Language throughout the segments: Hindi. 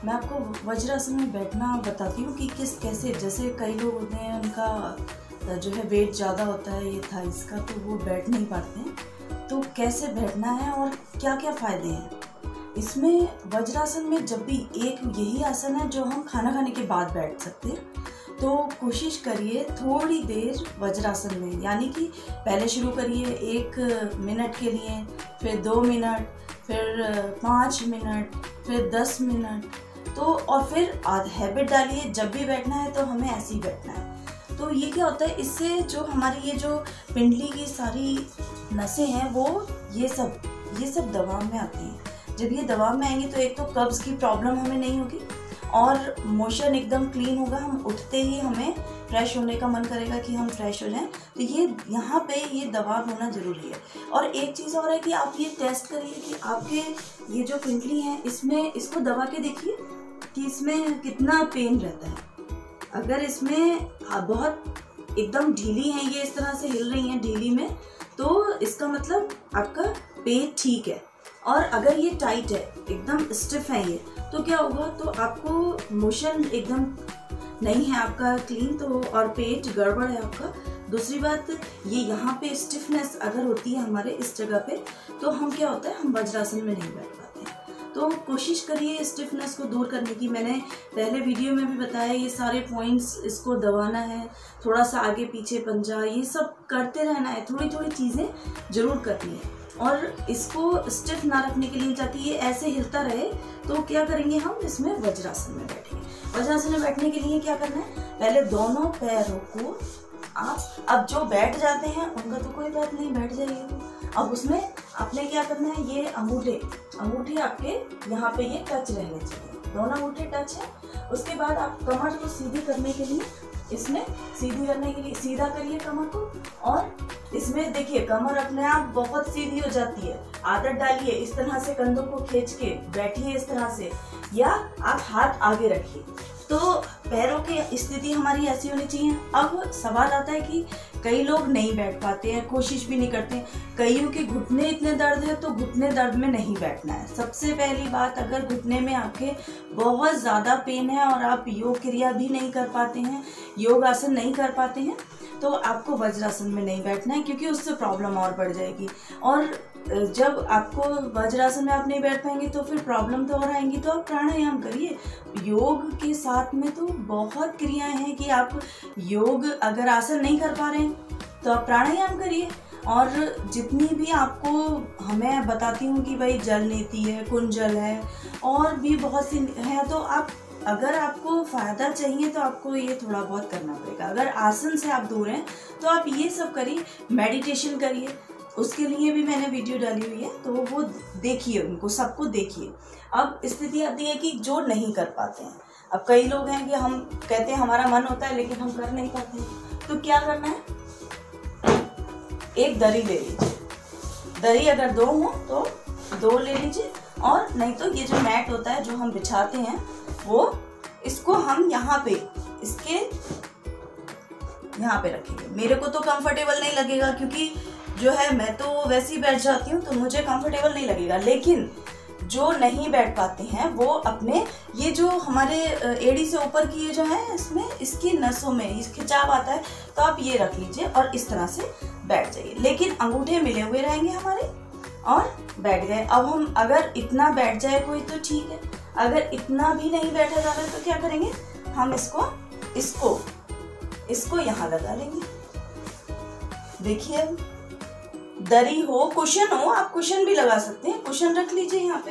मैं आपको वज्रासन में बैठना बताती हूँ कि कैसे, जैसे कई लोग होते हैं उनका जो है वेट ज़्यादा होता है ये थाइस का, तो वो बैठ नहीं पाते हैं। तो कैसे बैठना है और क्या क्या फ़ायदे हैं इसमें। वज्रासन में जब भी एक यही आसन है जो हम खाना खाने के बाद बैठ सकते हैं, तो कोशिश करिए थोड़ी देर वज्रासन में, यानी कि पहले शुरू करिए 1 मिनट के लिए, फिर 2 मिनट, फिर 5 मिनट, फिर 10 मिनट, तो और फिर हैबिट डालिए जब भी बैठना है तो हमें ऐसे ही बैठना है। तो ये क्या होता है, इससे जो हमारी ये जो पिंडली की सारी नसें हैं वो ये सब दबाव में आती हैं। जब ये दबाव में आएंगी तो एक तो कब्ज़ की प्रॉब्लम हमें नहीं होगी और मोशन एकदम क्लीन होगा। हम उठते ही हमें फ्रेश होने का मन करेगा कि हम फ्रेश हो जाएं। तो ये यहाँ पे ये दबाव होना ज़रूरी है। और एक चीज़ और है कि आप ये टेस्ट करिए कि आपके ये जो पिंडली है इसमें, इसको दबा के देखिए कि इसमें कितना पेन रहता है। अगर इसमें बहुत एकदम ढीली है, ये इस तरह से हिल रही हैं ढीली में, तो इसका मतलब आपका पेट ठीक है। और अगर ये टाइट है, एकदम स्टिफ है ये, तो क्या होगा, तो आपको मोशन एकदम नहीं है आपका क्लीन, तो और पेट गड़बड़ है आपका। दूसरी बात, ये यहाँ पे स्टिफनेस अगर होती है हमारे इस जगह पे, तो हम क्या होता है, हम वज्रासन में नहीं बैठ पाते हैं। तो कोशिश करिए स्टिफनेस को दूर करने की। मैंने पहले वीडियो में भी बताया, ये सारे पॉइंट्स इसको दबाना है, थोड़ा सा आगे पीछे पंजा, ये सब करते रहना है, थोड़ी थोड़ी चीज़ें ज़रूर करनी है। और इसको स्टिफ ना रखने के लिए चाहती ये ऐसे हिलता रहे, तो क्या करेंगे, हम इसमें वज्रासन में बैठेंगे। वज्रासन में बैठने के लिए क्या करना है, पहले दोनों पैरों को आप, अब जो बैठ जाते हैं उनका तो कोई बात नहीं, बैठ जाइए। अब उसमें आपने क्या करना है, ये अंगूठे आपके यहाँ पे ये टच रहने चाहिए, दोनों अंगूठे टच है। उसके बाद आप कमर को सीधी करने के लिए, इसमें सीधी करने के लिए सीधा करिए कमर को, और इसमें देखिए कमर अपने आप बहुत सीधी हो जाती है। आदत डालिए, इस तरह से कंधों को खींच के बैठिए इस तरह से, या आप हाथ आगे रखिए। तो पैरों की स्थिति हमारी ऐसी होनी चाहिए। अब सवाल आता है कि कई लोग नहीं बैठ पाते हैं, कोशिश भी नहीं करते हैं। कईयों के घुटने इतने दर्द है, तो घुटने दर्द में नहीं बैठना है। सबसे पहली बात, अगर घुटने में आपके बहुत ज़्यादा पेन है और आप योग क्रिया भी नहीं कर पाते हैं, योग आसन नहीं कर पाते हैं, तो आपको वज्रासन में नहीं बैठना है, क्योंकि उससे प्रॉब्लम और बढ़ जाएगी। और जब आपको वज्रासन में आप नहीं बैठ पाएंगे तो फिर प्रॉब्लम तो और आएंगी। तो आप प्राणायाम करिए। योग के साथ में तो बहुत क्रियाएं हैं कि आप योग अगर आसन नहीं कर पा रहे हैं तो आप प्राणायाम करिए। और जितनी भी आपको हमें बताती हूँ कि भाई जल नीति है, कुंजल है, और भी बहुत सी है, तो आप अगर आपको फ़ायदा चाहिए तो आपको ये थोड़ा बहुत करना पड़ेगा। अगर आसन से आप दूर हैं तो आप ये सब करिए, मेडिटेशन करिए, उसके लिए भी मैंने वीडियो डाली हुई है, तो वो देखिए, उनको सबको देखिए। अब स्थिति आती है कि जो नहीं कर पाते हैं। अब कई लोग हैं कि हम कहते हैं हमारा मन होता है लेकिन हम कर नहीं पाते हैं, तो क्या करना है, एक दरी ले लीजिए। दरी अगर 2 हो तो 2 ले लीजिए, और नहीं तो ये जो मैट होता है जो हम बिछाते हैं, वो इसको हम यहाँ पे, इसके यहाँ पे रखेंगे। मेरे को तो कंफर्टेबल नहीं लगेगा, क्योंकि जो है मैं तो वैसे ही बैठ जाती हूँ, तो मुझे कंफर्टेबल नहीं लगेगा। लेकिन जो नहीं बैठ पाते हैं वो अपने ये जो हमारे एड़ी से ऊपर की ये जो है, इसमें इसकी नसों में इस खिंचाव आता है, तो आप ये रख लीजिए और इस तरह से बैठ जाइए। लेकिन अंगूठे मिले हुए रहेंगे हमारे, और बैठ गए। अब हम अगर इतना बैठ जाए कोई तो ठीक है, अगर इतना भी नहीं बैठा जा रहा है तो क्या करेंगे, हम इसको यहाँ लगा लेंगे। देखिए, दरी हो, कुशन हो, आप कुशन भी लगा सकते हैं, कुशन रख लीजिए यहाँ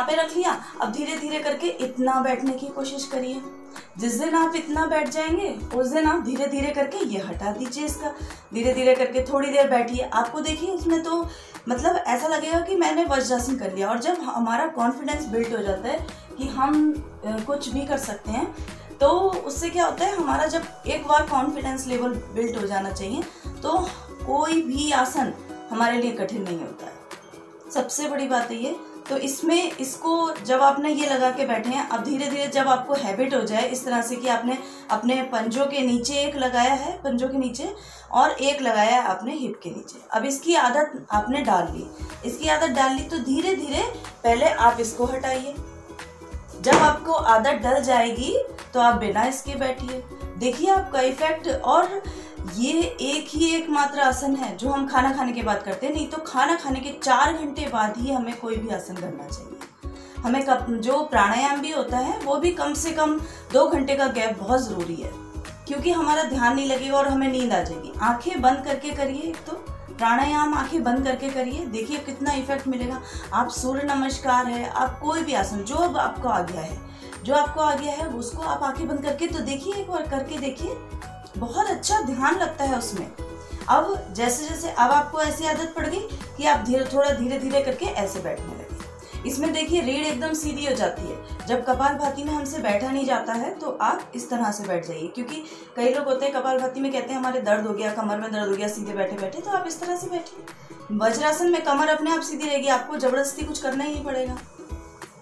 पे रख लिया। अब धीरे धीरे करके इतना बैठने की कोशिश करिए। जिस दिन आप इतना बैठ जाएंगे उस दिन आप धीरे धीरे करके ये हटा दीजिए, इसका धीरे धीरे करके थोड़ी देर बैठिए। आपको देखिए उसमें तो मतलब ऐसा लगेगा कि मैंने वज्रासन कर लिया। और जब हमारा कॉन्फिडेंस बिल्ड हो जाता है कि हम कुछ भी कर सकते हैं, तो उससे क्या होता है, हमारा जब एक बार कॉन्फिडेंस लेवल बिल्ड हो जाना चाहिए, तो कोई भी आसन हमारे लिए कठिन नहीं होता है। सबसे बड़ी बात है ये। तो इसमें इसको जब आपने ये लगा के बैठे हैं, अब धीरे धीरे जब आपको हैबिट हो जाए इस तरह से कि आपने अपने पंजों के नीचे एक लगाया है, पंजों के नीचे, और एक लगाया है आपने हिप के नीचे, अब इसकी आदत आपने डाल ली, तो धीरे धीरे पहले आप इसको हटाइए, जब आपको आदत डल जाएगी तो आप बिना इसके बैठिए, देखिए आपका इफेक्ट। और ये एक मात्र आसन है जो हम खाना खाने के बाद करते हैं, नहीं तो खाना खाने के 4 घंटे बाद ही हमें कोई भी आसन करना चाहिए। हमें जो प्राणायाम भी होता है वो भी कम से कम 2 घंटे का गैप बहुत ज़रूरी है, क्योंकि हमारा ध्यान नहीं लगेगा और हमें नींद आ जाएगी। आंखें बंद करके करिए, एक तो प्राणायाम आंखें बंद करके करिए, देखिए कितना इफेक्ट मिलेगा। आप सूर्य नमस्कार है, आप कोई भी आसन जो अब आपको आ गया है उसको आप आंखें बंद करके तो देखिए, एक बार करके देखिए, बहुत अच्छा ध्यान लगता है उसमें। अब जैसे जैसे अब आपको ऐसी आदत पड़ गई कि आप थोड़ा धीरे धीरे करके ऐसे बैठने लगे। इसमें देखिए रीढ़ एकदम सीधी हो जाती है। जब कपालभाति में हमसे बैठा नहीं जाता है तो आप इस तरह से बैठ जाइए, क्योंकि कई लोग होते हैं कपालभाति में कहते हैं हमारे दर्द हो गया, कमर में दर्द हो गया सीधे बैठे बैठे, तो आप इस तरह से बैठिए। वज्रासन में कमर अपने आप सीधी रहेगी, आपको जबरदस्ती कुछ करना ही नहीं पड़ेगा।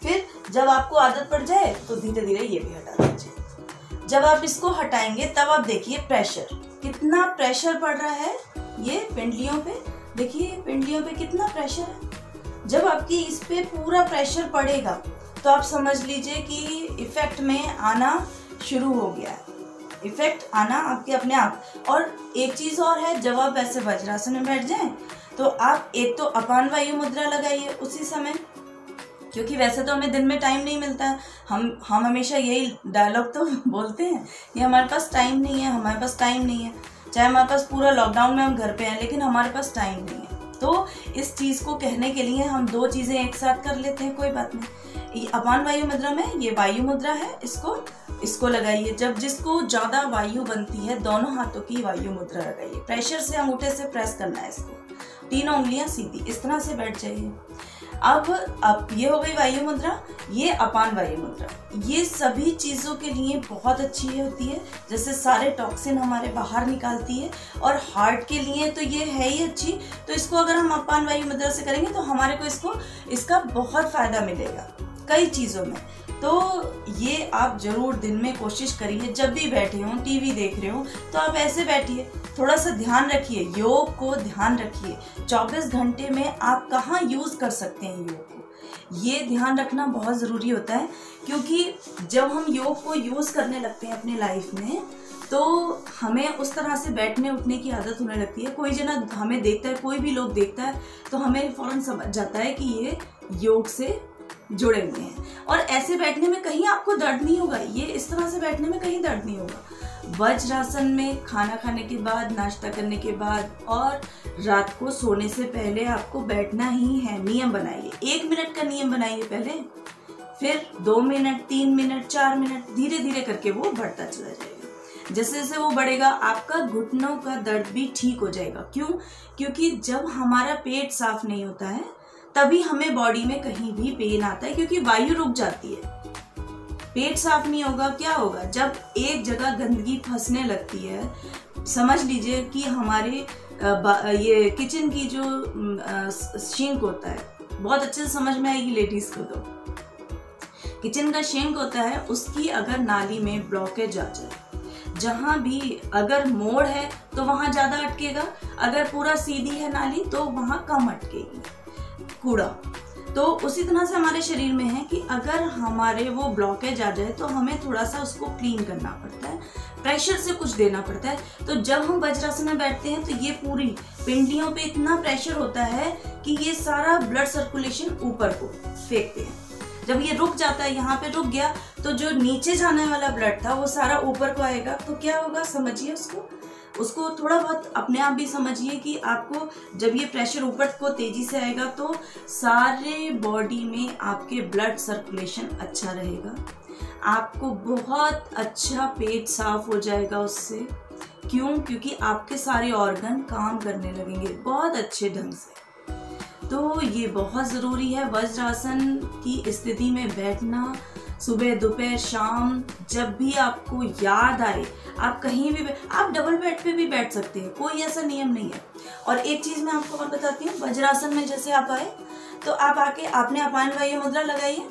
फिर जब आपको आदत पड़ जाए तो धीरे धीरे ये भी हटा दीजिए। जब आप इसको हटाएंगे तब आप देखिए प्रेशर, कितना प्रेशर पड़ रहा है ये पिंडलियों पे, देखिए पिंडलियों पे कितना प्रेशर है। जब आपकी इस पे पूरा प्रेशर पड़ेगा तो आप समझ लीजिए कि इफेक्ट में आना शुरू हो गया है, इफेक्ट आना आपके अपने आप। और एक चीज और है, जब आप ऐसे वज्रासन में बैठ जाएं तो आप एक तो अपान वायु मुद्रा लगाइए उसी समय, क्योंकि वैसे तो हमें दिन में टाइम नहीं मिलता है। हम हमेशा यही डायलॉग तो बोलते हैं कि हमारे पास टाइम नहीं है, हमारे पास टाइम नहीं है। चाहे हमारे पास पूरा लॉकडाउन में हम घर पे हैं, लेकिन हमारे पास टाइम नहीं है। तो इस चीज़ को कहने के लिए हम 2 चीज़ें एक साथ कर लेते हैं, कोई बात नहीं। अपान वायु मुद्रा में ये वायु मुद्रा है, इसको लगाइए। जब जिसको ज़्यादा वायु बनती है दोनों हाथों की वायु मुद्रा लगाइए, प्रेशर से अंगूठे से प्रेस करना है इसको, 3 उंगलियां सीधी इस तरह से बैठ जाइए। अब ये हो गई वायु मुद्रा, ये अपान वायु मुद्रा। ये सभी चीज़ों के लिए बहुत अच्छी होती है, जैसे सारे टॉक्सिन हमारे बाहर निकालती है, और हार्ट के लिए तो ये है ही अच्छी। तो इसको अगर हम अपान वायु मुद्रा से करेंगे तो हमारे को इसका बहुत फायदा मिलेगा कई चीज़ों में। तो ये आप जरूर दिन में कोशिश करिए, जब भी बैठे हों, टीवी देख रहे हो तो आप ऐसे बैठिए, थोड़ा सा ध्यान रखिए, योग को ध्यान रखिए। 24 घंटे में आप कहाँ यूज़ कर सकते हैं योग को, ये ध्यान रखना बहुत ज़रूरी होता है। क्योंकि जब हम योग को यूज़ करने लगते हैं अपनी लाइफ में तो हमें उस तरह से बैठने उठने की आदत होने लगती है। कोई जना हमें देखता है, कोई भी लोग देखता है तो हमें फ़ौरन समझ जाता है कि ये योग से जुड़े हुए हैं। और ऐसे बैठने में कहीं आपको दर्द नहीं होगा, ये इस तरह से बैठने में कहीं दर्द नहीं होगा। वज्रासन में खाना खाने के बाद, नाश्ता करने के बाद और रात को सोने से पहले आपको बैठना ही है। नियम बनाइए, 1 मिनट का नियम बनाइए पहले, फिर 2 मिनट, 3 मिनट, 4 मिनट, धीरे धीरे करके वो बढ़ता चला जाएगा। जैसे जैसे वो बढ़ेगा आपका घुटनों का दर्द भी ठीक हो जाएगा। क्यों? क्योंकि जब हमारा पेट साफ नहीं होता है तभी हमें बॉडी में कहीं भी पेन आता है, क्योंकि वायु रुक जाती है। पेट साफ नहीं होगा, क्या होगा? जब एक जगह गंदगी फंसने लगती है, समझ लीजिए कि हमारे ये किचन की जो सिंक होता है, बहुत अच्छे से समझ में आएगी लेडीज को, तो किचन का सिंक होता है, उसकी अगर नाली में ब्लॉकेज आ जाए, जहाँ भी अगर मोड़ है तो वहाँ ज़्यादा अटकेगा, अगर पूरा सीधी है नाली तो वहाँ कम अटकेगी कूड़ा। तो उसी तरह से हमारे शरीर में है कि अगर हमारे वो ब्लॉकेज आ जाए तो हमें थोड़ा सा उसको क्लीन करना पड़ता है, प्रेशर से कुछ देना पड़ता है। तो जब हम वज्रासन में बैठते हैं तो ये पूरी पिंडलियों पे इतना प्रेशर होता है कि ये सारा ब्लड सर्कुलेशन ऊपर को फेंकते हैं। जब ये रुक जाता है, यहाँ पे रुक गया, तो जो नीचे जाने वाला ब्लड था वो सारा ऊपर को आएगा। तो क्या होगा समझिए, उसको थोड़ा बहुत अपने आप भी समझिए कि आपको जब ये प्रेशर ऊपर को तेजी से आएगा तो सारे बॉडी में आपके ब्लड सर्कुलेशन अच्छा रहेगा, आपको बहुत अच्छा पेट साफ हो जाएगा उससे। क्यों? क्योंकि आपके सारे ऑर्गन काम करने लगेंगे बहुत अच्छे ढंग से। तो ये बहुत ज़रूरी है वज्रासन की स्थिति में बैठना। सुबह, दोपहर, शाम, जब भी आपको याद आए, आप कहीं भी, आप डबल बेड पे भी बैठ सकते हैं, कोई ऐसा नियम नहीं है। और एक चीज़ मैं आपको और बताती हूँ, वज्रासन में जैसे आप आए तो आप आके आपने अपान वायु मुद्रा लगाइए।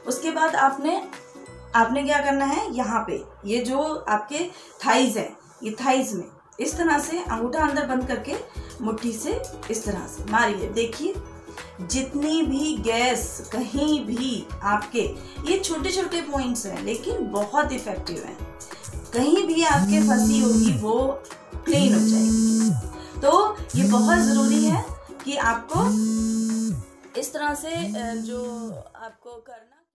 उसके बाद आपने क्या करना है, यहाँ पे ये जो आपके थाइज है, ये थाइज में इस तरह से अंगूठा अंदर बंद करके मुट्ठी से इस तरह से मारिए। देखिए जितनी भी गैस कहीं भी आपके, ये छोटे छोटे पॉइंट्स हैं लेकिन बहुत इफेक्टिव हैं, कहीं भी आपके फंसी होगी वो क्लीन हो जाएगी। तो ये बहुत ज़रूरी है कि आपको इस तरह से जो आपको करना